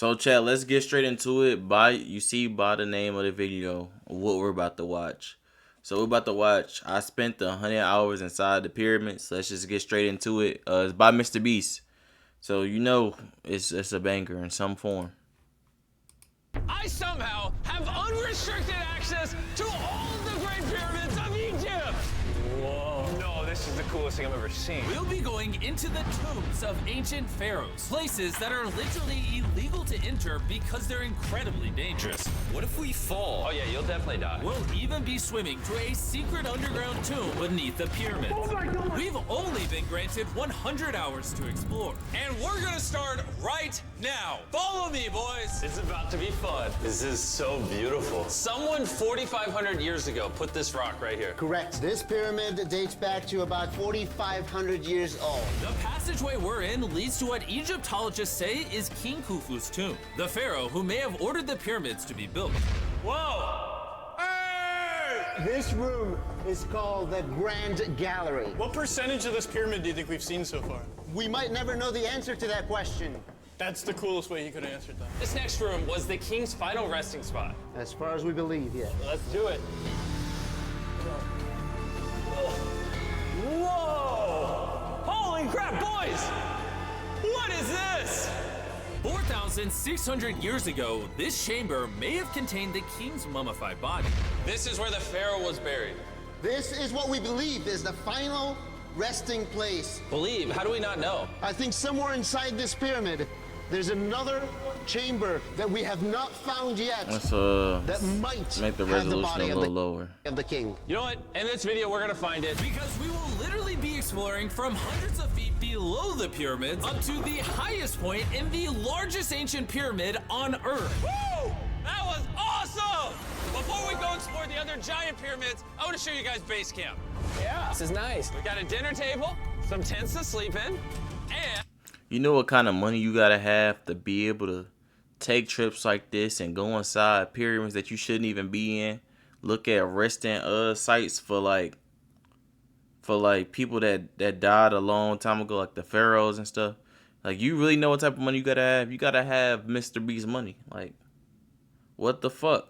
So Chad, let's get straight into it. By the name of the video what we're about to watch. So we're about to watch. I spent 100 hours inside the pyramids. So let's just get straight into it. It's by Mr. Beast. So you know it's a banger in some form. I somehow have unrestricted access to all of the Great Pyramids of Egypt! Whoa. No, this is the coolest thing I've ever seen. We'll be going into the tombs of ancient pharaohs, places that are literally illegal to enter because they're incredibly dangerous. What if we fall? Oh yeah, you'll definitely die. We'll even be swimming to a secret underground tomb beneath the pyramids. Oh my God. We've only been granted 100 hours to explore. And we're gonna start right now. Follow me, boys. It's about to be fun. This is so beautiful. Someone 4,500 years ago put this rock right here. Correct. This pyramid dates back to about 4,500 years old. The passageway we're in leads to what Egyptologists say is King Khufu's tomb, the pharaoh who may have ordered the pyramids to be built. Whoa! Hey! This room is called the Grand Gallery. What percentage of this pyramid do you think we've seen so far? We might never know the answer to that question. That's the coolest way he could have answered that. This next room was the king's final resting spot. As far as we believe, yeah. Let's do it. Whoa! Holy crap, boys! What is this? 4,600 years ago, this chamber may have contained the king's mummified body. This is where the pharaoh was buried. This is what we believe is the final resting place. Believe? How do we not know? I think somewhere inside this pyramid, there's another chamber that we have not found yet Let's that might make the have the resolution body a of little lower. the king. You know what? In this video, we're gonna find it. Because we will literally be exploring from hundreds of feet below the pyramids up to the highest point in the largest ancient pyramid on Earth. Woo! That was awesome! Before we go explore the other giant pyramids, I want to show you guys base camp. Yeah. This is nice. We got a dinner table, some tents to sleep in, and You know what kind of money you gotta have to be able to take trips like this and go inside pyramids that you shouldn't even be in. Look at resting sites for people that died a long time ago, like the pharaohs and stuff. Like, you really know what type of money you gotta have. You gotta have Mr. Beast money. Like, what the fuck?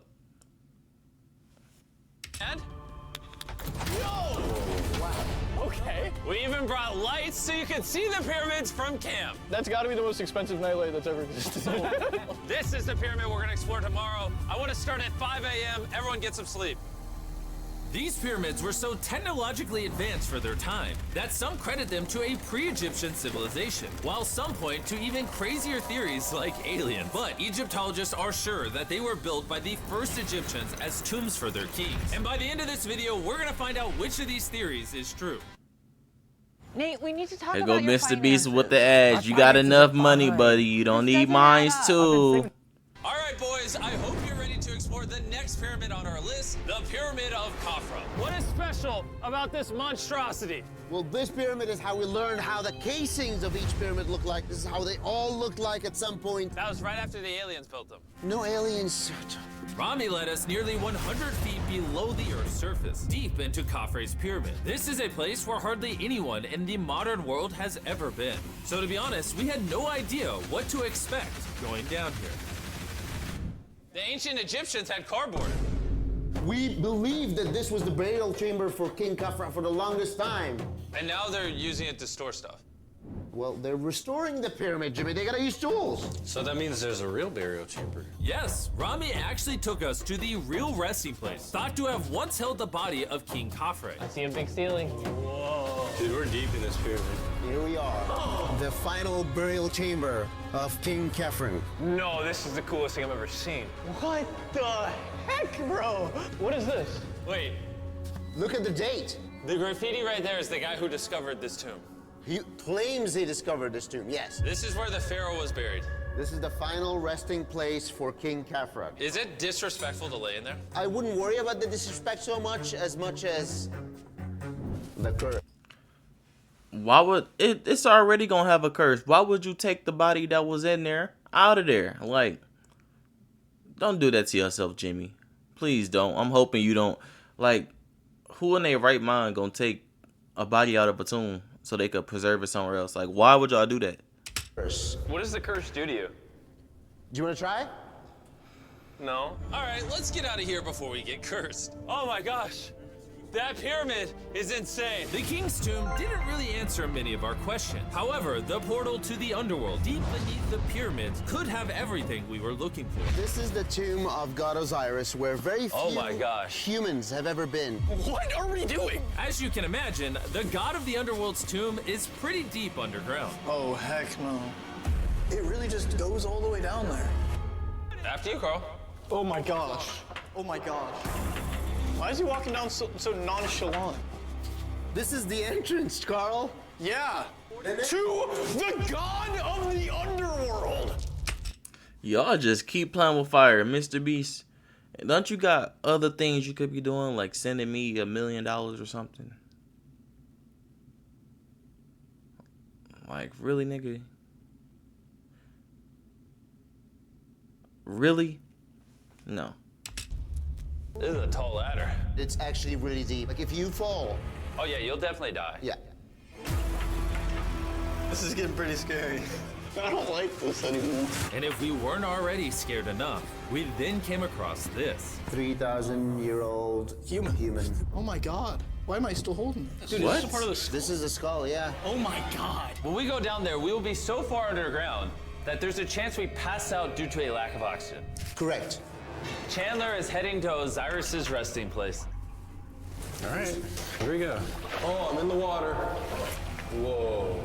okay. We even brought lights so you could see the pyramids from camp. That's got to be the most expensive nightlight that's ever existed. This is the pyramid we're gonna explore tomorrow. I want to start at 5 a.m. Everyone get some sleep. These pyramids were so technologically advanced for their time that some credit them to a pre-Egyptian civilization, while some point to even crazier theories like aliens. But Egyptologists are sure that they were built by the first Egyptians as tombs for their kings. And by the end of this video, we're gonna find out which of these theories is true. Nate, we need to talk Here about go your Mr. Beast with the finances. ads. You got enough money, buddy. You don't This need doesn't mines add up. too. All right, boys, I hope you're ready to explore the next pyramid on our list, the Pyramid of Khafra. What is special about this monstrosity? Well, this pyramid is how we learned how the casings of each pyramid look like. This is how they all looked like at some point. That was right after the aliens built them. No aliens. Rami led us nearly 100 feet below the Earth's surface, deep into Khafre's pyramid. This is a place where hardly anyone in the modern world has ever been. So to be honest, we had no idea what to expect going down here. The ancient Egyptians had cardboard. We believed that this was the burial chamber for King Khafra for the longest time. And now they're using it to store stuff. Well, they're restoring the pyramid, Jimmy. They gotta use tools. So that means there's a real burial chamber. Yes, Rami actually took us to the real resting place, thought to have once held the body of King Khafre. See a big ceiling. Dude, we're deep in this pyramid. Here we are. The final burial chamber of King Khafre. No, this is the coolest thing I've ever seen. What the heck, bro? What is this? Wait, Look at the date. the graffiti right there is the guy who discovered this tomb. He claims he discovered this tomb, yes. This is where the pharaoh was buried. This is the final resting place for King Khafra. Is it disrespectful to lay in there? I wouldn't worry about the disrespect so much as the curse. Why would it's already gonna have a curse? Why would you take the body that was in there out of there? Like, don't do that to yourself, Jimmy. Please don't. I'm hoping you don't. Like, who in their right mind gonna take a body out of a tomb so they could preserve it somewhere else? Like, why would y'all do that? Curse. What does the curse do to you? Do you want to try? No. All right, let's get out of here before we get cursed. Oh my gosh. That pyramid is insane. The King's Tomb didn't really answer many of our questions. However, the portal to the underworld deep beneath the pyramids could have everything we were looking for. This is the tomb of God Osiris, where very Oh few my gosh. humans have ever been. What are we doing? As you can imagine, the god of the underworld's tomb is pretty deep underground. Oh, heck no. It really just goes all the way down there. After you, Carl. Oh my gosh. Oh my gosh. Why is he walking down so nonchalant? This is the entrance, Carl. Yeah. To the god of the underworld. Y'all just keep playing with fire, Mr. Beast. Don't you got other things you could be doing, like sending me $1 million or something? Like, really, nigga? Really? No. This is a tall ladder. It's actually really deep. Like, if you fall, Oh yeah, you'll definitely die. yeah. This is getting pretty scary. I don't like this anymore. And if we weren't already scared enough, we then came across this. 3,000-year-old human. Oh my god. Why am I still holding it? Dude, What? is this a part of the This is a skull, yeah. Oh my god. When we go down there, we will be so far underground that there's a chance we pass out due to a lack of oxygen. Correct. Chandler is heading to Osiris's resting place. All right, here we go. Oh, I'm in the water. Whoa.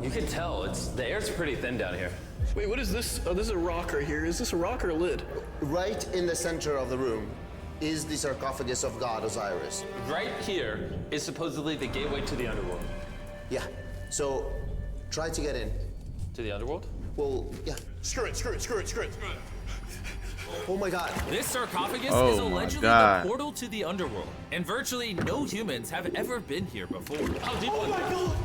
You can tell the air's pretty thin down here. Wait, what is this? Oh, this is a rock right here. Is this a rock or a lid? Right in the center of the room is the sarcophagus of God Osiris. Right here is supposedly the gateway to the underworld. Yeah. So, try to get in. To the underworld? Well, yeah. Screw it, screw it, screw it, screw it. Oh my god. This sarcophagus Oh is my allegedly God. the portal to the underworld, and virtually no humans have ever been here before. How deep Oh was my it? god.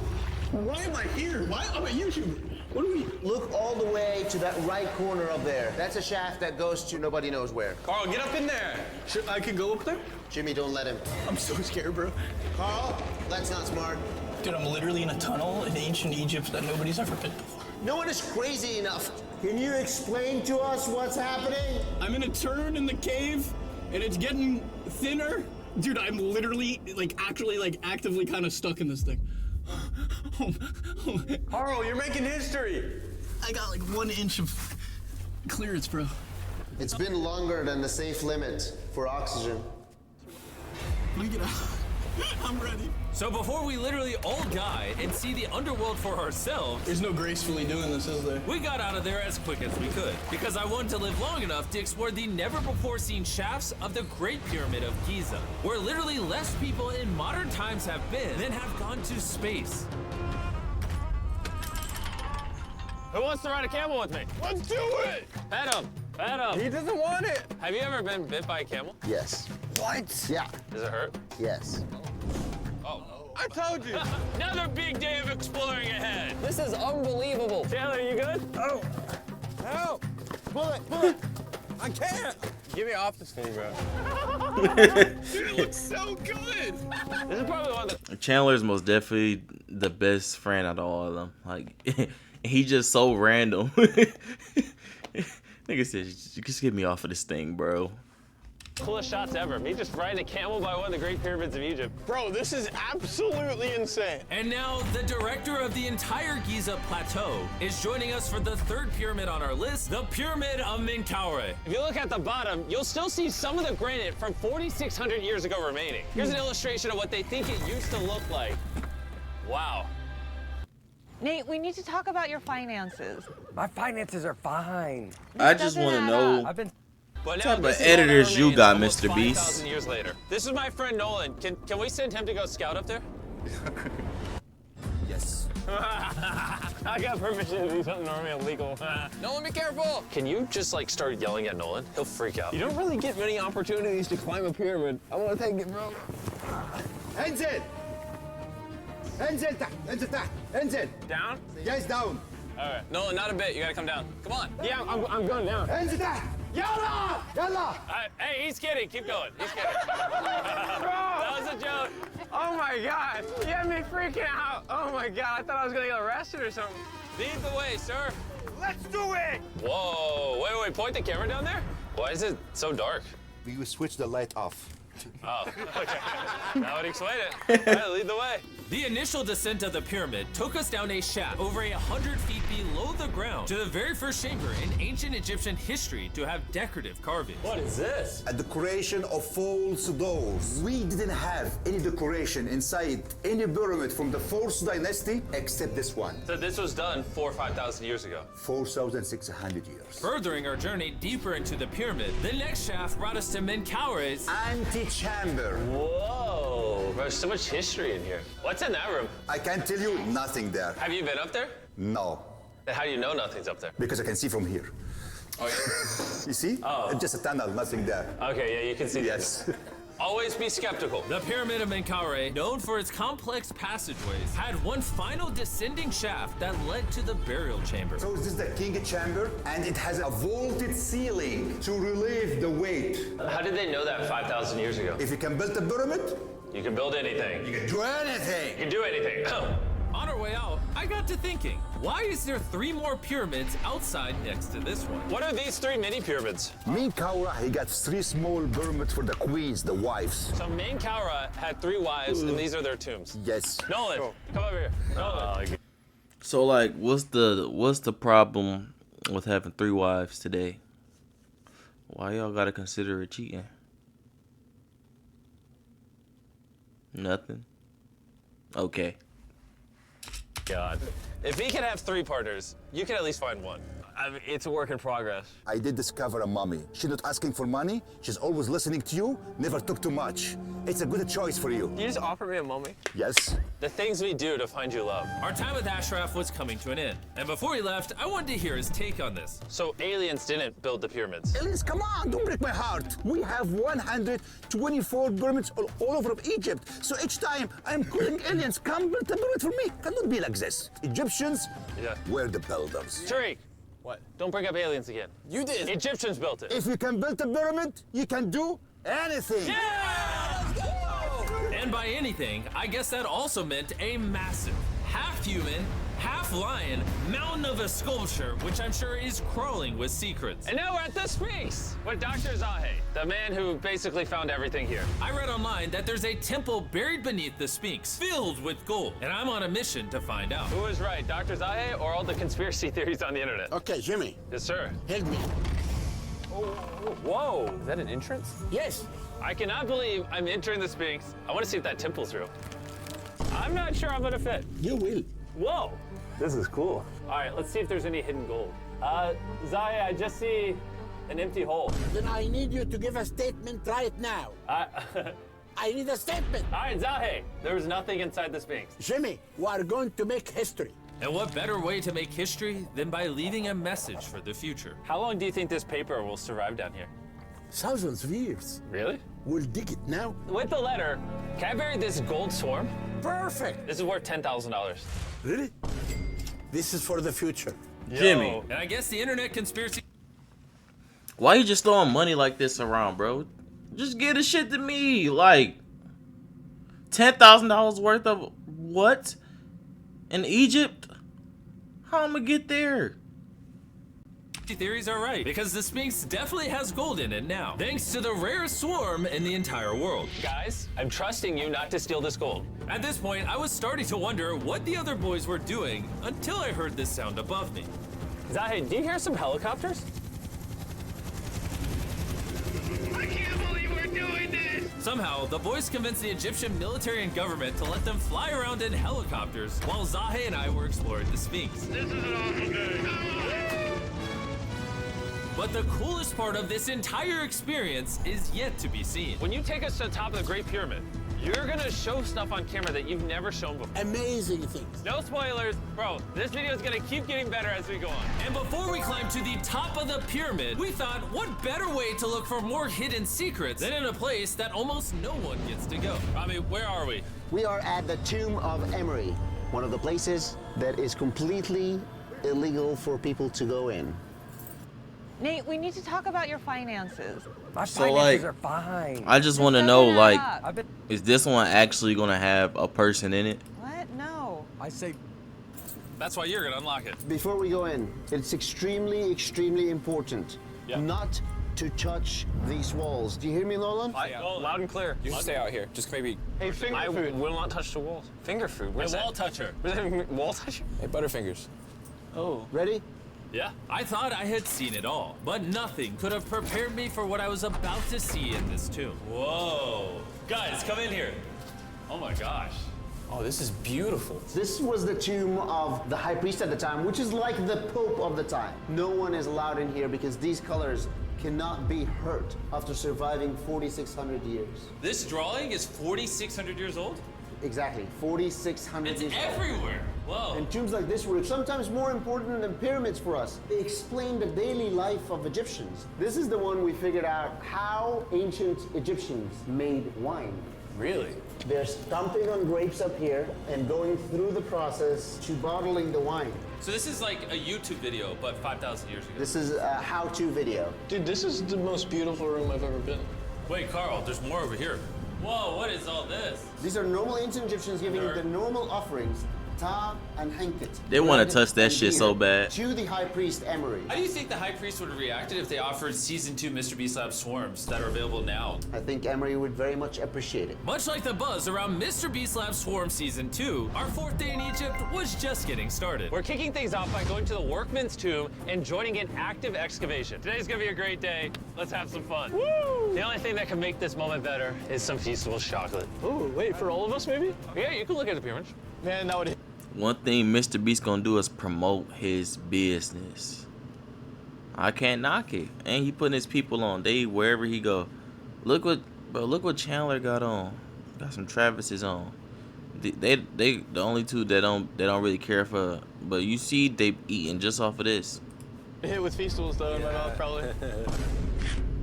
Why am I here? Why? I'm a YouTuber. What do we? Look all the way to that right corner up there. That's a shaft that goes to nobody knows where. Carl, get up in there. I can go up there? Jimmy, don't let him. I'm so scared, bro. Carl, that's not smart. Dude, I'm literally in a tunnel in ancient Egypt that nobody's ever been before. No one is crazy enough. Can you explain to us what's happening? I'm in a turn in the cave, and it's getting thinner. Dude, I'm literally, actually, actively kind of stuck in this thing. Carl, you're making history. I got 1 inch of clearance, bro. It's been longer than the safe limit for oxygen. Let me get out. I'm ready. So before we literally all die and see the underworld for ourselves, There's no gracefully doing this, is there? we got out of there as quick as we could, because I wanted to live long enough to explore the never-before-seen shafts of the Great Pyramid of Giza, where literally less people in modern times have been than have gone to space. Who wants to ride a camel with me? Let's do it! Pet him. Pet him. He doesn't want it. Have you ever been bit by a camel? Yes. What? Yeah. Does it hurt? Yes. I told you. Another big day of exploring ahead. This is unbelievable. Chandler, you good? Oh. Help. Pull it, pull it. I can't. Get me off this thing, bro. Dude, it looks so good. This is probably one of the Chandler's most definitely the best friend out of all of them. Like, he just so random. Nigga said, just get me off of this thing, bro. coolest shots ever. Me just riding a camel by one of the Great Pyramids of Egypt. Bro, this is absolutely insane. And now the director of the entire Giza Plateau is joining us for the third pyramid on our list, the Pyramid of Menkaure. If you look at the bottom, you'll still see some of the granite from 4,600 years ago remaining. Here's an illustration of what they think it used to look like. Wow. Nate, we need to talk about your finances. My finances are fine. I just want to know. I've been. But What now type this of is what editors you remains got, almost Mr. Beast? 5,000 years later. This is my friend Nolan. Can we send him to go scout up there? Yes. I got permission to do something normally illegal. Nolan, be careful! Can you just like start yelling at Nolan? He'll freak out. You don't really get many opportunities to climb a pyramid. I want to take it, bro. انزل انزل تحت انزل تحت انزل Down? Guys down All right. Nolan, not a bit. You gotta come down. Come on. Yeah, I'm going down. انزل تحت يلا يلا Hey, he's kidding. Keep going. He's kidding. That was a joke. Oh my God, you had me freaking out. Oh my God, I thought I was gonna get arrested or something. Lead the way, sir. Let's do it! Whoa, wait, point the camera down there? Why is it so dark? We will switch the light off. Oh, okay. That would explain it. All right, lead the way. The initial descent of the pyramid took us down a shaft over 100 feet below the ground to the very first chamber in ancient Egyptian history to have decorative carvings. What is this? A decoration of false doors. We didn't have any decoration inside any pyramid from the 4th dynasty except this one. So this was done 4,000 or 5,000 years ago. 4,600 years. Furthering our journey deeper into the pyramid, the next shaft brought us to Menkaure's Antechamber. Whoa, there's so much history in here. What's in that room? I can tell you nothing there. Have you been up there? No, Then how do you know nothing's up there? because I can see from here. Oh, yeah. You see? Oh. It's just a tunnel, nothing there. Okay, yeah, you can see. Yes. Always be skeptical. The Pyramid of Menkaure, known for its complex passageways, had one final descending shaft that led to the burial chamber. So this is the king chamber, and it has a vaulted ceiling to relieve the weight. How did they know that 5,000 years ago? If you can build a pyramid, You can build anything. you can do anything. You can do anything. On our way out, I got to thinking, why is there 3 more pyramids outside next to this one? What are these 3 mini pyramids? Menkaure, he got 3 small pyramids for the queens, the wives. So Menkaure had 3 wives, and these are their tombs. Yes. Nolan, come over here. Nolan. So like, what's the problem with having 3 wives today? Why y'all gotta consider it cheating? Nothing. Okay. God. If he can have 3 partners, you can at least find one. I mean, it's a work in progress. I did discover a mummy. She's not asking for money. She's always listening to you. Never took too much. It's a good choice for you. You just offer me a mummy? Yes. The things we do to find you love. Our time with Ashraf was coming to an end, and before he left, I wanted to hear his take on this. So aliens didn't build the pyramids. Aliens, come on, don't break my heart. We have 124 pyramids all over Egypt. So each time I'm calling aliens, come build a pyramid for me. Cannot be like this. Egyptians Yeah. were the builders. Tariq, What? don't bring up aliens again. You did. Egyptians built it. If you can build a pyramid, you can do anything. And by anything, I guess that also meant a massive, half-human, half-lion mountain of a sculpture, which I'm sure is crawling with secrets. And now we're at the Sphinx with Dr. Zahe, the man who basically found everything here. I read online that there's a temple buried beneath the Sphinx, filled with gold, and I'm on a mission to find out. Who is right, Dr. Zahe or all the conspiracy theories on the internet? Okay, Jimmy, Yes, sir. help me. Whoa, is that an entrance? Yes. I cannot believe I'm entering the Sphinx. I want to see if that temple's real. I'm not sure I'm gonna fit. You will. Whoa. This is cool. All right, let's see if there's any hidden gold. Zahe, I just see an empty hole. Then I need you to give a statement right now. All I need a statement. right, Zahe, there was nothing inside the Sphinx. Jimmy, we are going to make history. And what better way to make history than by leaving a message for the future? How long do you think this paper will survive down here? Thousands of years. Really? We'll dig it now. With the letter, can I bury this gold swarm? Perfect. This is worth $10,000. Really? This is for the future. Jimmy, Yo. And I guess the internet conspiracy why you just throwing money like this around, bro? Just give the shit to me. Like, $10,000 worth of what? In Egypt? How am I gonna get there? theories are right, because the Sphinx definitely has gold in it now, thanks to the rarest swarm in the entire world. Guys, I'm trusting you not to steal this gold. At this point, I was starting to wonder what the other boys were doing until I heard this sound above me. Zahe, do you hear some helicopters? I can't believe we're doing this! Somehow, the boys convinced the Egyptian military and government to let them fly around in helicopters while Zahe and I were exploring the Sphinx. This is an awful day. But the coolest part of this entire experience is yet to be seen. When you take us to the top of the Great Pyramid, you're gonna show stuff on camera that you've never shown before. Amazing things. No spoilers, bro. This video is gonna keep getting better as we go on. And before we climb to the top of the pyramid, we thought, what better way to look for more hidden secrets than in a place that almost no one gets to go? Rami, where are we? We are at the Tomb of Emery, one of the places that is completely illegal for people to go in. Nate, we need to talk about your finances. My So, finances like, are fine. I just want to know, doesn't like, add up. is this one actually gonna have a person in it? What? No. I say, That's why you're gonna unlock it. Before we go in, it's extremely, extremely important not to touch these walls. Do you hear me, Nolan? Loud and clear. You should stay out here. Just maybe. Hey, finger food. Will not touch the walls. Finger food. Where's A that? wall toucher. Where's that wall toucher? Hey, Butterfingers. Oh. Ready? Yeah. I thought I had seen it all, but nothing could have prepared me for what I was about to see in this tomb. Whoa. Guys, come in here. Oh my gosh. Oh, this is beautiful. This was the tomb of the high priest at the time, which is like the pope of the time. No one is allowed in here because these colors cannot be hurt after surviving 4,600 years. This drawing is 4,600 years old? Exactly, 4,600 It's years old. everywhere. Whoa. And tombs like this were sometimes more important than pyramids for us. They explain the daily life of Egyptians. This is the one we figured out how ancient Egyptians made wine. Really? They're stomping on grapes up here and going through the process to bottling the wine. So this is like a YouTube video, but 5,000 years ago. This is a how-to video. Dude, this is the most beautiful room I've ever been. Wait, Carl, there's more over here. Whoa, what is all this? These are normal ancient Egyptians giving the normal offerings, ta and hanket. They wanna bread touch that and shit beer, so bad. To the high priest Emery. How do you think the High Priest would have reacted if they offered Season 2 Mr. Beast Lab Swarms that are available now? I think Emery would very much appreciate it. Much like the buzz around Mr. Beast Lab Swarm Season 2, our 4th day in Egypt was just getting started. We're kicking things off by going to the workman's tomb and joining an active excavation. Today's gonna be a great day. Let's have some fun. Woo! The only thing that can make this moment better is some Feastables chocolate. Ooh, wait, for all of us, maybe? Yeah, you can look at the pyramids. Man, that would. One thing Mr. Beast gonna do is promote his business. I can't knock it. And he putting his people on. They wherever he go. Look what Chandler got on. Got some Travis's on. They the only two that don't really care for. But you see they eating just off of this. Hit with Feastables though in my mouth, probably.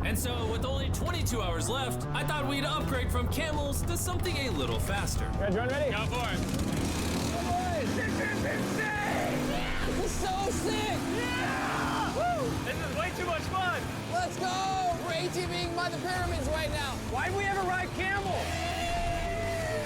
And so, with only 22 hours left, I thought we'd upgrade from camels to something a little faster. Ready, ready? Go for it. This is so sick! Yeah! Woo! This is way too much fun! Let's go! We're ATVing by the pyramids right now. Why'd we ever ride camel?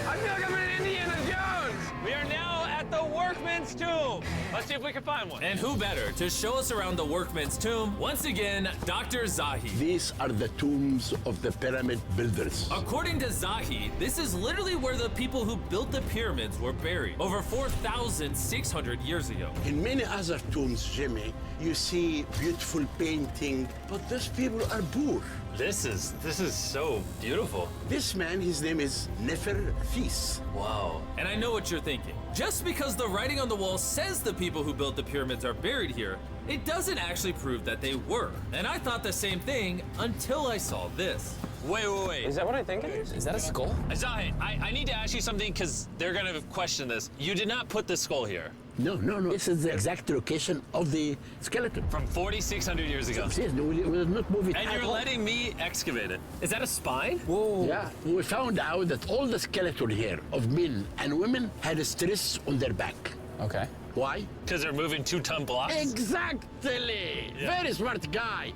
I feel like I'm in Indiana Jones! We are now at the workman's tomb. Let's see if we can find one. And who better to show us around the workman's tomb? Once again, Dr. Zahi. These are the tombs of the pyramid builders. According to Zahi, this is literally where the people who built the pyramids were buried over 4,600 years ago. In many other tombs, Jimmy, you see beautiful painting, but those people are poor. This is so beautiful. This man, his name is Neferfis. Wow. And I know what you're thinking. Just because the writing on the wall says the people who built the pyramids are buried here, it doesn't actually prove that they were. And I thought the same thing until I saw this. Wait. Is that what I think it is? Is that a skull? Zahi, I need to ask you something because they're gonna question this. You did not put the skull here. No. This is the exact location of the skeleton. From 4,600 years ago. Yes, we will not move it And at you're all. letting me excavate it. Is that a spine? Whoa. Yeah, we found out that all the skeleton here of men and women had a stress on their back. Okay. Why? Because they're moving 2-ton blocks? Exactly. Yeah. Very smart guy.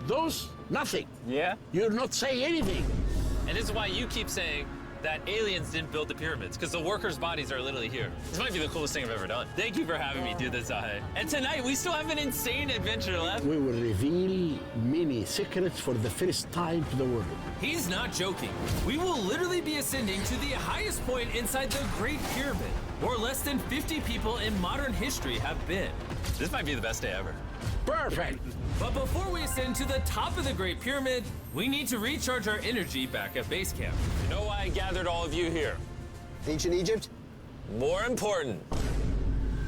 Those, nothing. Yeah? You're not saying anything. And this is why you keep saying that aliens didn't build the pyramids, because the workers' bodies are literally here. This might be the coolest thing I've ever done. Thank you for having me do this, Zahi. And tonight, we still have an insane adventure left. We will reveal many secrets for the first time to the world. He's not joking. We will literally be ascending to the highest point inside the Great Pyramid, where less than 50 people in modern history have been. This might be the best day ever. Perfect. But before we ascend to the top of the Great Pyramid, we need to recharge our energy back at base camp. You know why I gathered all of you here? Ancient Egypt? More important,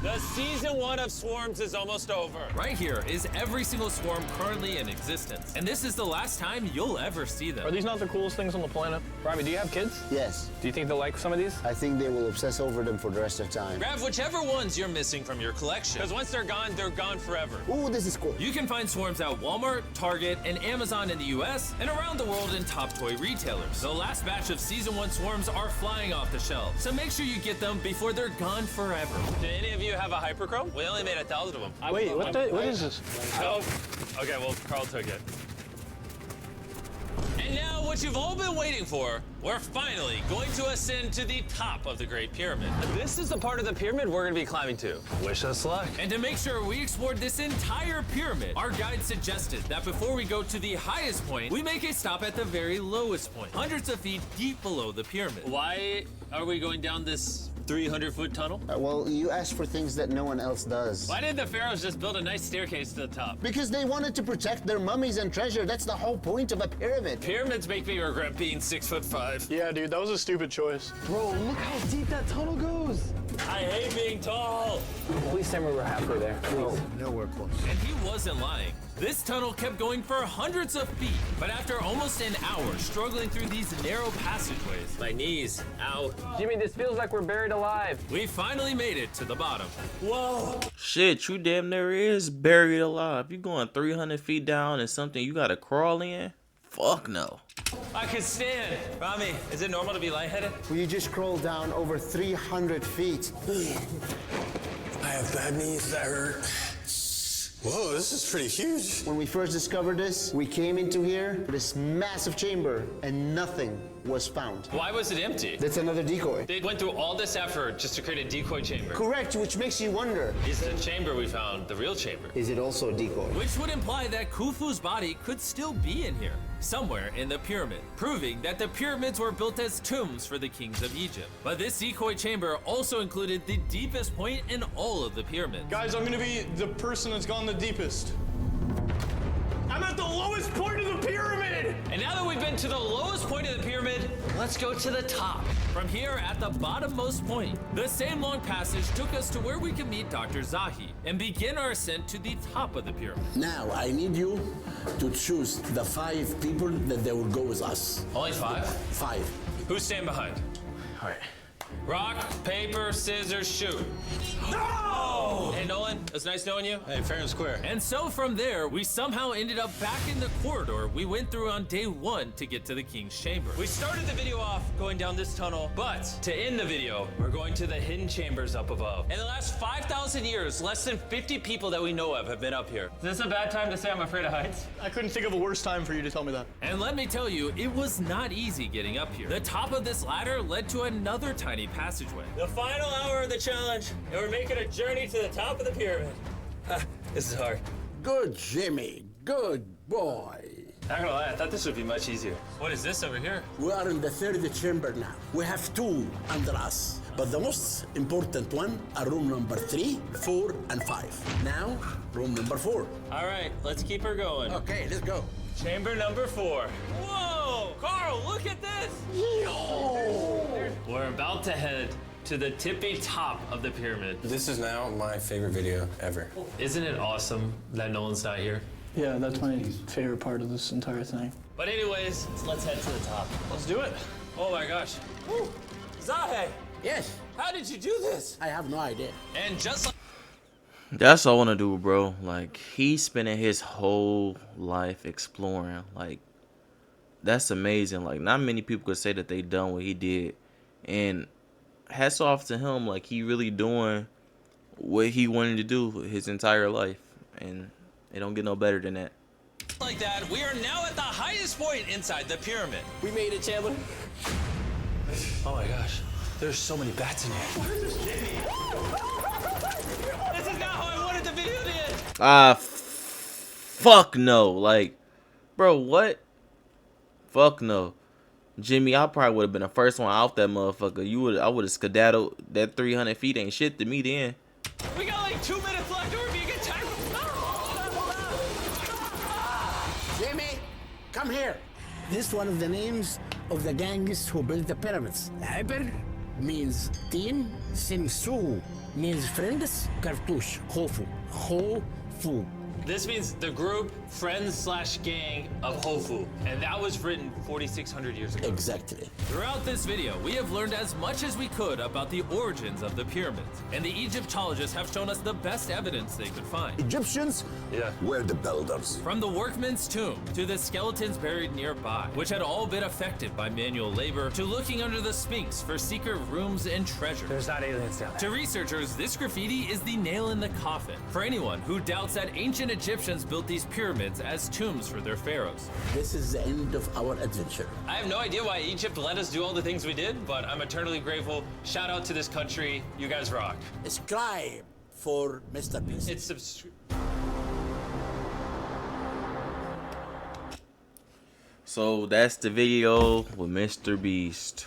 the season 1 of Swarms is almost over. Right here is every single swarm currently in existence. And this is the last time you'll ever see them. Are these not the coolest things on the planet? Robbie, do you have kids? Yes. Do you think they'll like some of these? I think they will obsess over them for the rest of time. Grab whichever ones you're missing from your collection. Because once they're gone forever. Ooh, this is cool. You can find swarms at Walmart, Target, and Amazon in the US, and around the world in top toy retailers. The last batch of Season 1 swarms are flying off the shelves, so make sure you get them before they're gone forever. Did any of you you have a hyperchrome? We only made 1,000 of them. Wait, what is this? Oh, okay, well, Carl took it. And now, what you've all been waiting for, we're finally going to ascend to the top of the Great Pyramid. This is the part of the pyramid we're gonna be climbing to. Wish us luck. And to make sure we explored this entire pyramid, our guide suggested that before we go to the highest point, we make a stop at the very lowest point, hundreds of feet deep below the pyramid. Why are we going down this 300-foot tunnel? Well, you asked for things that no one else does. Why did the pharaohs just build a nice staircase to the top? Because they wanted to protect their mummies and treasure. That's the whole point of a pyramid. Pyramids make me regret being 6'5". Yeah, dude, that was a stupid choice. Bro, look how deep that tunnel goes. I hate being tall. Please tell me we're halfway there. Please. Nowhere close. And he wasn't lying. This tunnel kept going for hundreds of feet, but after almost an hour struggling through these narrow passageways, My knees, ow. Jimmy, this feels like we're buried alive. we finally made it to the bottom. Whoa. Shit, you damn near is buried alive. You going 300 feet down and something you gotta crawl in? Fuck no. I can stand. Rami, is it normal to be lightheaded? Well, you just crawled down over 300 feet. I have bad knees that hurt. Whoa, this is pretty huge. When we first discovered this, we came into here, this massive chamber, and nothing was found. Why was it empty? That's another decoy. They went through all this effort just to create a decoy chamber. Correct, which makes you wonder, Is the chamber we found the real chamber? is it also a decoy? Which would imply that Khufu's body could still be in here, somewhere in the pyramid, proving that the pyramids were built as tombs for the kings of Egypt. But this decoy chamber also included the deepest point in all of the pyramids. Guys, I'm gonna be the person that's gone the deepest. I'm at the lowest point of the pyramid! And now that we've been to the lowest point of the pyramid, let's go to the top. From here, at the bottommost point, the same long passage took us to where we could meet Dr. Zahi and begin our ascent to the top of the pyramid. Now, I need you to choose the 5 people that they will go with us. Only 5? 5. Who's staying behind? All right. Rock, paper, scissors, shoot. No! Hey, Nolan, it was nice knowing you. Hey, fair and square. And so from there, we somehow ended up back in the corridor we went through on day 1 to get to the king's chamber. We started the video off going down this tunnel, but to end the video, we're going to the hidden chambers up above. In the last 5,000 years, less than 50 people that we know of have been up here. Is this a bad time to say I'm afraid of heights? I couldn't think of a worse time for you to tell me that. And let me tell you, it was not easy getting up here. The top of this ladder led to another tiny passageway. The final hour of the challenge, and we're making a journey to the top of the pyramid. This is hard. Good, Jimmy. Good boy. Not gonna lie, I thought this would be much easier. What is this over here? We are in the 3rd chamber now. We have 2 under us. But the most important one are room number 3, 4, and 5. Now, room number 4. All right, let's keep her going. Okay, let's go. Chamber number 4. Whoa! Carl, look at this! We're about to head to the tippy top of the pyramid. This is now my favorite video ever. Isn't it awesome that Nolan's not here? Yeah, that's my favorite part of this entire thing. But anyways, let's head to the top. Let's do it. Oh my gosh. Woo. Zahe, Yes, how did you do this? I have no idea. And just like That's all I want to do, bro. Like, he's spending his whole life exploring. Like, that's amazing. Like, not many people could say that they done what he did. And hats off to him. Like, he really doing what he wanted to do his entire life. And it don't get no better than that. like that, we are now at the highest point inside the pyramid. We made it, Chandler. Oh my gosh, there's so many bats in here. This is not how I wanted the video to end. Fuck no. Like, bro, what? Fuck no. Jimmy, I probably would have been the first one out that motherfucker. I would have skedaddled. That 300 feet ain't shit to me then. We got like 2 minutes left or we're being attacked. Jimmy, come here. This is one of the names of the gangs who built the pyramids. Hyper means team, Sinsu means friends, Cartouche, Hofu, Hofu. This means the group, friends / gang of Hofu. And that was written 4,600 years ago. Exactly. Throughout this video, we have learned as much as we could about the origins of the pyramids, and the Egyptologists have shown us the best evidence they could find. Egyptians were the builders. From the workman's tomb to the skeletons buried nearby, which had all been affected by manual labor, to looking under the Sphinx for secret rooms and treasure. There's not aliens down there. To researchers, this graffiti is the nail in the coffin for anyone who doubts that ancient Egyptians built these pyramids as tombs for their pharaohs. This is the end of our adventure. I have no idea why Egypt let us do all the things we did, but I'm eternally grateful. Shout out to this country. You guys rock. Subscribe for Mr. Beast. It's So that's the video with Mr. Beast.